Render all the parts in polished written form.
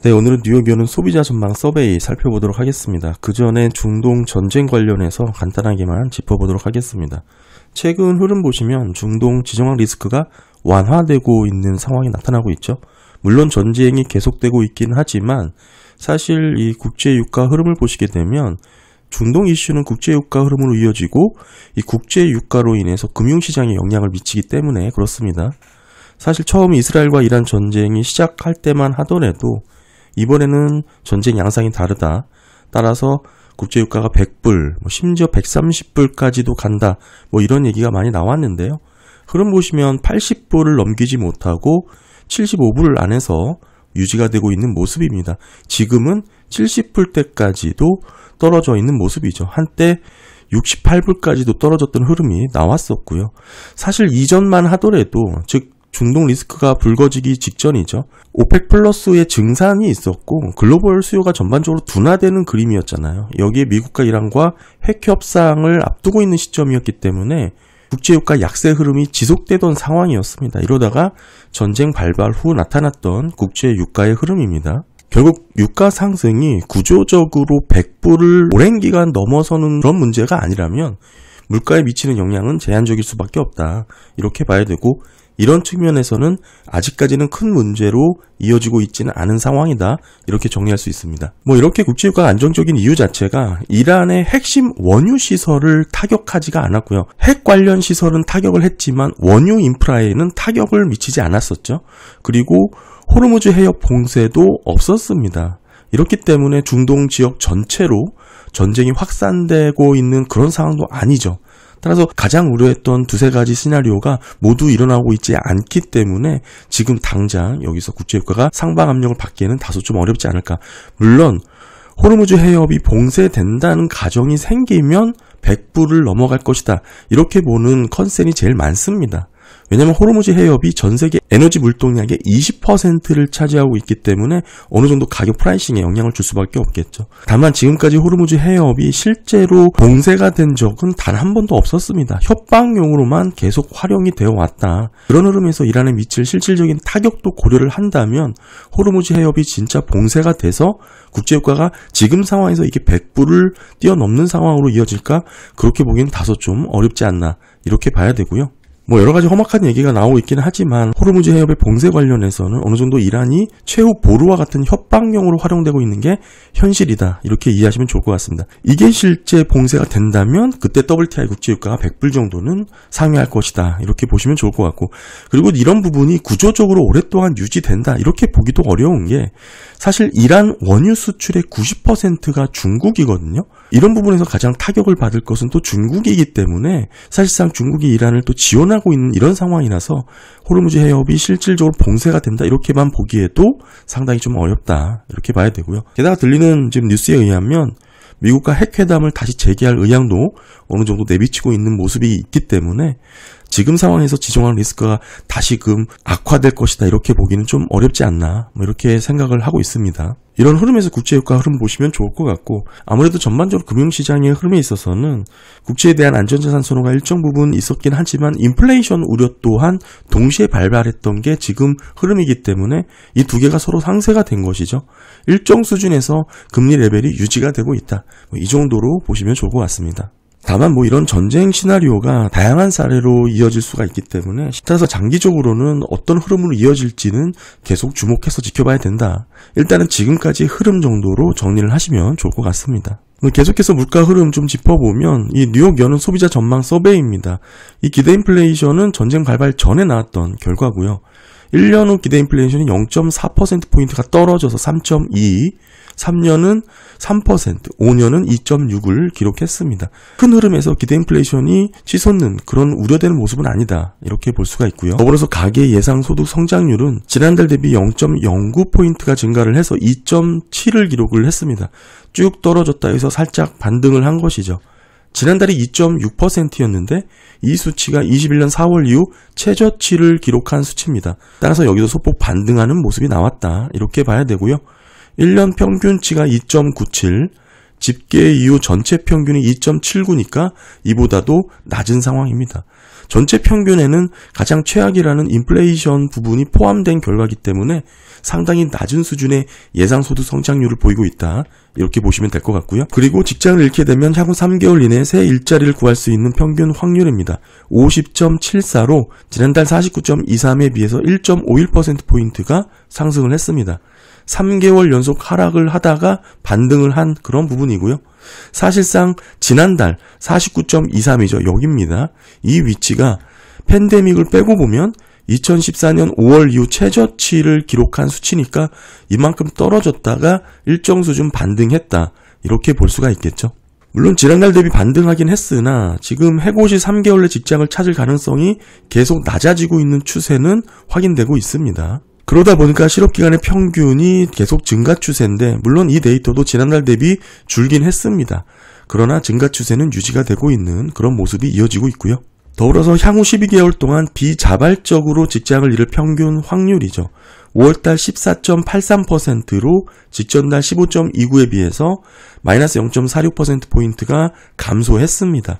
네, 오늘은 뉴욕 여는 소비자 전망 서베이 살펴보도록 하겠습니다. 그 전에 중동 전쟁 관련해서 간단하게만 짚어보도록 하겠습니다. 최근 흐름 보시면 중동 지정학 리스크가 완화되고 있는 상황이 나타나고 있죠. 물론 전쟁이 계속되고 있긴 하지만 사실 이 국제유가 흐름을 보시게 되면 중동 이슈는 국제유가 흐름으로 이어지고 이 국제유가로 인해서 금융시장에 영향을 미치기 때문에 그렇습니다. 사실 처음 이스라엘과 이란 전쟁이 시작할 때만 하더라도 이번에는 전쟁 양상이 다르다. 따라서 국제유가가 100불, 심지어 130불까지도 간다. 이런 얘기가 많이 나왔는데요. 흐름 보시면 80불을 넘기지 못하고 75불 안에서 유지가 되고 있는 모습입니다. 지금은 70불대까지도 떨어져 있는 모습이죠. 한때 68불까지도 떨어졌던 흐름이 나왔었고요. 사실 이전만 하더라도 즉 중동 리스크가 불거지기 직전이죠. 오펙 플러스의 증산이 있었고 글로벌 수요가 전반적으로 둔화되는 그림이었잖아요. 여기에 미국과 이란과 핵 협상을 앞두고 있는 시점이었기 때문에 국제유가 약세 흐름이 지속되던 상황이었습니다. 이러다가 전쟁 발발 후 나타났던 국제유가의 흐름입니다. 결국 유가 상승이 구조적으로 100불을 오랜 기간 넘어서는 그런 문제가 아니라면 물가에 미치는 영향은 제한적일 수밖에 없다. 이렇게 봐야 되고 이런 측면에서는 아직까지는 큰 문제로 이어지고 있지는 않은 상황이다. 이렇게 정리할 수 있습니다. 이렇게 국제유가가 안정적인 이유 자체가 이란의 핵심 원유 시설을 타격하지가 않았고요. 핵 관련 시설은 타격을 했지만 원유 인프라에는 타격을 미치지 않았었죠. 그리고 호르무즈 해협 봉쇄도 없었습니다. 이렇기 때문에 중동 지역 전체로 전쟁이 확산되고 있는 그런 상황도 아니죠. 따라서 가장 우려했던 두세 가지 시나리오가 모두 일어나고 있지 않기 때문에 지금 당장 여기서 국제유가가 상방 압력을 받기에는 다소 좀 어렵지 않을까. 물론 호르무즈 해협이 봉쇄된다는 가정이 생기면 100불을 넘어갈 것이다. 이렇게 보는 컨센이 제일 많습니다. 왜냐하면 호르무즈 해협이 전 세계 에너지 물동량의 20%를 차지하고 있기 때문에 어느 정도 가격 프라이싱에 영향을 줄 수밖에 없겠죠. 다만 지금까지 호르무즈 해협이 실제로 봉쇄가 된 적은 단 한 번도 없었습니다. 협박용으로만 계속 활용이 되어 왔다. 그런 흐름에서 이란에 미칠 실질적인 타격도 고려를 한다면 호르무즈 해협이 진짜 봉쇄가 돼서 국제유가가 지금 상황에서 이게 100불을 뛰어넘는 상황으로 이어질까? 그렇게 보기엔 다소 좀 어렵지 않나 이렇게 봐야 되고요. 여러 가지 험악한 얘기가 나오고 있긴 하지만 호르무즈 해협의 봉쇄 관련해서는 어느 정도 이란이 최후 보루와 같은 협박용으로 활용되고 있는 게 현실이다. 이렇게 이해하시면 좋을 것 같습니다. 이게 실제 봉쇄가 된다면 그때 WTI 국제유가가 100불 정도는 상회할 것이다. 이렇게 보시면 좋을 것 같고 그리고 이런 부분이 구조적으로 오랫동안 유지된다. 이렇게 보기도 어려운 게 사실 이란 원유 수출의 90%가 중국이거든요. 이런 부분에서 가장 타격을 받을 것은 또 중국이기 때문에 사실상 중국이 이란을 또 지원하고 있는 이런 상황이라서 호르무즈 해협이 실질적으로 봉쇄가 된다 이렇게만 보기에도 상당히 좀 어렵다 이렇게 봐야 되고요. 게다가 들리는 지금 뉴스에 의하면 미국과 핵회담을 다시 재개할 의향도 어느 정도 내비치고 있는 모습이 있기 때문에 지금 상황에서 지정학 리스크가 다시금 악화될 것이다 이렇게 보기는 좀 어렵지 않나 이렇게 생각을 하고 있습니다. 이런 흐름에서 국제유가 흐름 보시면 좋을 것 같고 아무래도 전반적으로 금융시장의 흐름에 있어서는 국채에 대한 안전자산 선호가 일정 부분 있었긴 하지만 인플레이션 우려 또한 동시에 발발했던 게 지금 흐름이기 때문에 이 두 개가 서로 상쇄가 된 것이죠. 일정 수준에서 금리 레벨이 유지가 되고 있다. 이 정도로 보시면 좋을 것 같습니다. 다만 이런 전쟁 시나리오가 다양한 사례로 이어질 수가 있기 때문에 따라서 장기적으로는 어떤 흐름으로 이어질지는 계속 주목해서 지켜봐야 된다. 일단은 지금까지 흐름 정도로 정리를 하시면 좋을 것 같습니다. 계속해서 물가 흐름 좀 짚어보면 이 뉴욕 여는 소비자 전망 서베이입니다. 이 기대 인플레이션은 전쟁 발발 전에 나왔던 결과고요. 1년 후 기대 인플레이션이 0.4%포인트가 떨어져서 3.2, 3년은 3%, 5년은 2.6을 기록했습니다. 큰 흐름에서 기대 인플레이션이 치솟는 그런 우려되는 모습은 아니다. 이렇게 볼 수가 있고요. 더불어서 가계 예상 소득 성장률은 지난달 대비 0.09포인트가 증가를 해서 2.7을 기록을 했습니다. 쭉 떨어졌다 해서 살짝 반등을 한 것이죠. 지난달이 2.6%였는데 이 수치가 21년 4월 이후 최저치를 기록한 수치입니다. 따라서 여기서 소폭 반등하는 모습이 나왔다. 이렇게 봐야 되고요. 1년 평균치가 2.97, 집계 이후 전체 평균이 2.79니까 이보다도 낮은 상황입니다. 전체 평균에는 가장 최악이라는 인플레이션 부분이 포함된 결과이기 때문에 상당히 낮은 수준의 예상소득 성장률을 보이고 있다. 이렇게 보시면 될 것 같고요. 그리고 직장을 잃게 되면 향후 3개월 이내에 새 일자리를 구할 수 있는 평균 확률입니다. 50.74로 지난달 49.23에 비해서 1.51%포인트가 상승을 했습니다. 3개월 연속 하락을 하다가 반등을 한 그런 부분이고요. 사실상 지난달 49.23이죠. 여기입니다. 이 위치가 팬데믹을 빼고 보면 2014년 5월 이후 최저치를 기록한 수치니까 이만큼 떨어졌다가 일정 수준 반등했다. 이렇게 볼 수가 있겠죠. 물론 지난달 대비 반등하긴 했으나 지금 해고시 3개월 내 직장을 찾을 가능성이 계속 낮아지고 있는 추세는 확인되고 있습니다. 그러다 보니까 실업기간의 평균이 계속 증가 추세인데 물론 이 데이터도 지난달 대비 줄긴 했습니다. 그러나 증가 추세는 유지가 되고 있는 그런 모습이 이어지고 있고요. 더불어서 향후 12개월 동안 비자발적으로 직장을 잃을 평균 확률이죠. 5월달 14.83%로 직전달 15.29에 비해서 마이너스 0.46%포인트가 감소했습니다.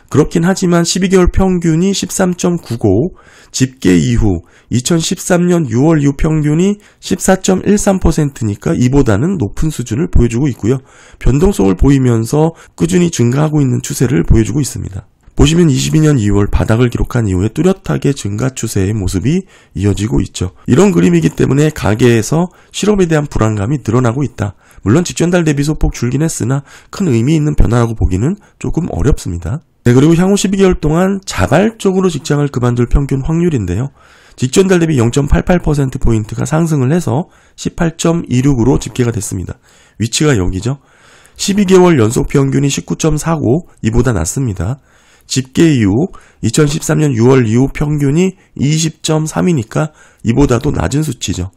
그렇긴 하지만 12개월 평균이 13.95, 집계 이후 2013년 6월 이후 평균이 14.13%니까 이보다는 높은 수준을 보여주고 있고요. 변동성을 보이면서 꾸준히 증가하고 있는 추세를 보여주고 있습니다. 보시면 22년 2월 바닥을 기록한 이후에 뚜렷하게 증가 추세의 모습이 이어지고 있죠. 이런 그림이기 때문에 가계에서 실업에 대한 불안감이 늘어나고 있다. 물론 직전달 대비 소폭 줄긴 했으나 큰 의미 있는 변화라고 보기는 조금 어렵습니다. 네, 그리고 향후 12개월 동안 자발적으로 직장을 그만둘 평균 확률인데요. 직전달 대비 0.88%포인트가 상승을 해서 18.26으로 집계가 됐습니다. 위치가 여기죠. 12개월 연속 평균이 19.49, 이보다 낮습니다. 집계 이후 2013년 6월 이후 평균이 20.3이니까 이보다도 낮은 수치죠.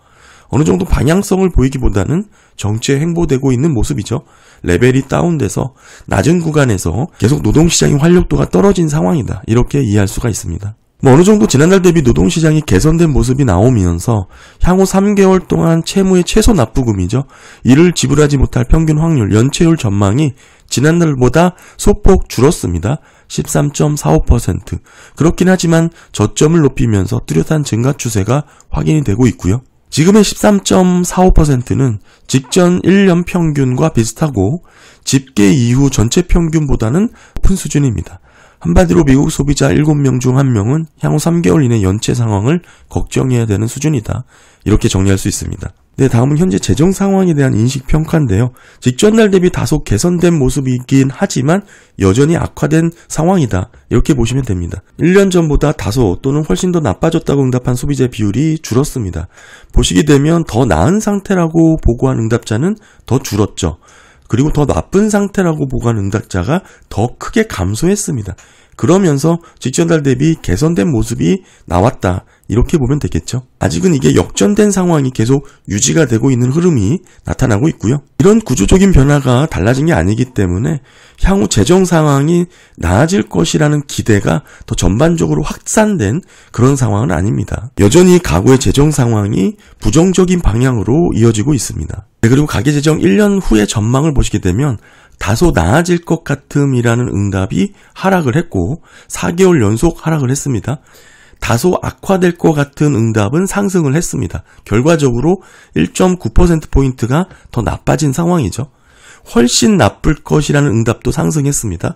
어느 정도 방향성을 보이기보다는 정체에 횡보되고 있는 모습이죠. 레벨이 다운돼서 낮은 구간에서 계속 노동시장의 활력도가 떨어진 상황이다. 이렇게 이해할 수가 있습니다. 어느 정도 지난달 대비 노동시장이 개선된 모습이 나오면서 향후 3개월 동안 채무의 최소 납부금이죠. 이를 지불하지 못할 평균 확률, 연체율 전망이 지난달보다 소폭 줄었습니다. 13.45%. 그렇긴 하지만 저점을 높이면서 뚜렷한 증가 추세가 확인이 되고 있고요. 지금의 13.45%는 직전 1년 평균과 비슷하고 집계 이후 전체 평균보다는 높은 수준입니다. 한마디로 미국 소비자 7명 중 1명은 향후 3개월 이내 연체 상황을 걱정해야 되는 수준이다. 이렇게 정리할 수 있습니다. 네, 다음은 현재 재정 상황에 대한 인식 평가인데요. 직전달 대비 다소 개선된 모습이긴 하지만 여전히 악화된 상황이다. 이렇게 보시면 됩니다. 1년 전보다 다소 또는 훨씬 더 나빠졌다고 응답한 소비자 비율이 줄었습니다. 보시게 되면 더 나은 상태라고 보고한 응답자는 더 줄었죠. 그리고 더 나쁜 상태라고 보고한 응답자가 더 크게 감소했습니다. 그러면서 직전달 대비 개선된 모습이 나왔다. 이렇게 보면 되겠죠. 아직은 이게 역전된 상황이 계속 유지가 되고 있는 흐름이 나타나고 있고요. 이런 구조적인 변화가 달라진 게 아니기 때문에 향후 재정 상황이 나아질 것이라는 기대가 더 전반적으로 확산된 그런 상황은 아닙니다. 여전히 가구의 재정 상황이 부정적인 방향으로 이어지고 있습니다. 네, 그리고 가계재정 1년 후의 전망을 보시게 되면 다소 나아질 것 같음이라는 응답이 하락을 했고 4개월 연속 하락을 했습니다. 다소 악화될 것 같은 응답은 상승을 했습니다. 결과적으로 1.9%포인트가 더 나빠진 상황이죠. 훨씬 나쁠 것이라는 응답도 상승했습니다.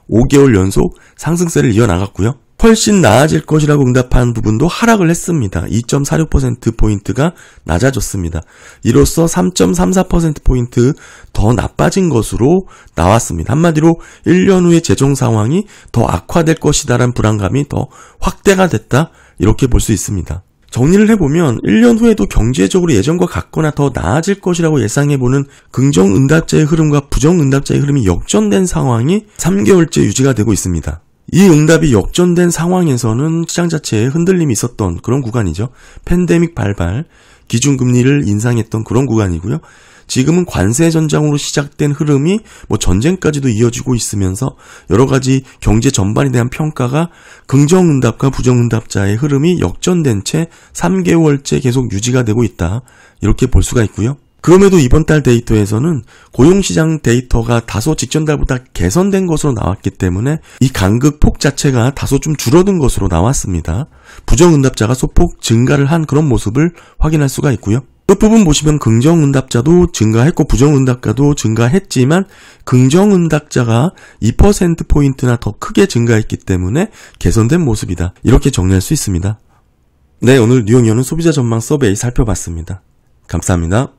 5개월 연속 상승세를 이어나갔고요. 훨씬 나아질 것이라고 응답한 부분도 하락을 했습니다. 2.46%포인트가 낮아졌습니다. 이로써 3.34%포인트 더 나빠진 것으로 나왔습니다. 한마디로 1년 후의 재정 상황이 더 악화될 것이다라는 불안감이 더 확대가 됐다. 이렇게 볼 수 있습니다. 정리를 해보면 1년 후에도 경제적으로 예전과 같거나 더 나아질 것이라고 예상해보는 긍정 응답자의 흐름과 부정 응답자의 흐름이 역전된 상황이 3개월째 유지가 되고 있습니다. 이 응답이 역전된 상황에서는 시장 자체에 흔들림이 있었던 그런 구간이죠. 팬데믹 발발, 기준금리를 인상했던 그런 구간이고요. 지금은 관세 전장으로 시작된 흐름이 전쟁까지도 이어지고 있으면서 여러 가지 경제 전반에 대한 평가가 긍정 응답과 부정 응답자의 흐름이 역전된 채 3개월째 계속 유지가 되고 있다. 이렇게 볼 수가 있고요. 그럼에도 이번 달 데이터에서는 고용시장 데이터가 다소 직전 달보다 개선된 것으로 나왔기 때문에 이 간극폭 자체가 다소 좀 줄어든 것으로 나왔습니다. 부정응답자가 소폭 증가를 한 그런 모습을 확인할 수가 있고요. 끝부분 보시면 긍정응답자도 증가했고 부정응답자도 증가했지만 긍정응답자가 2%포인트나 더 크게 증가했기 때문에 개선된 모습이다. 이렇게 정리할 수 있습니다. 네, 오늘 뉴욕연은 소비자 전망 서베이 살펴봤습니다. 감사합니다.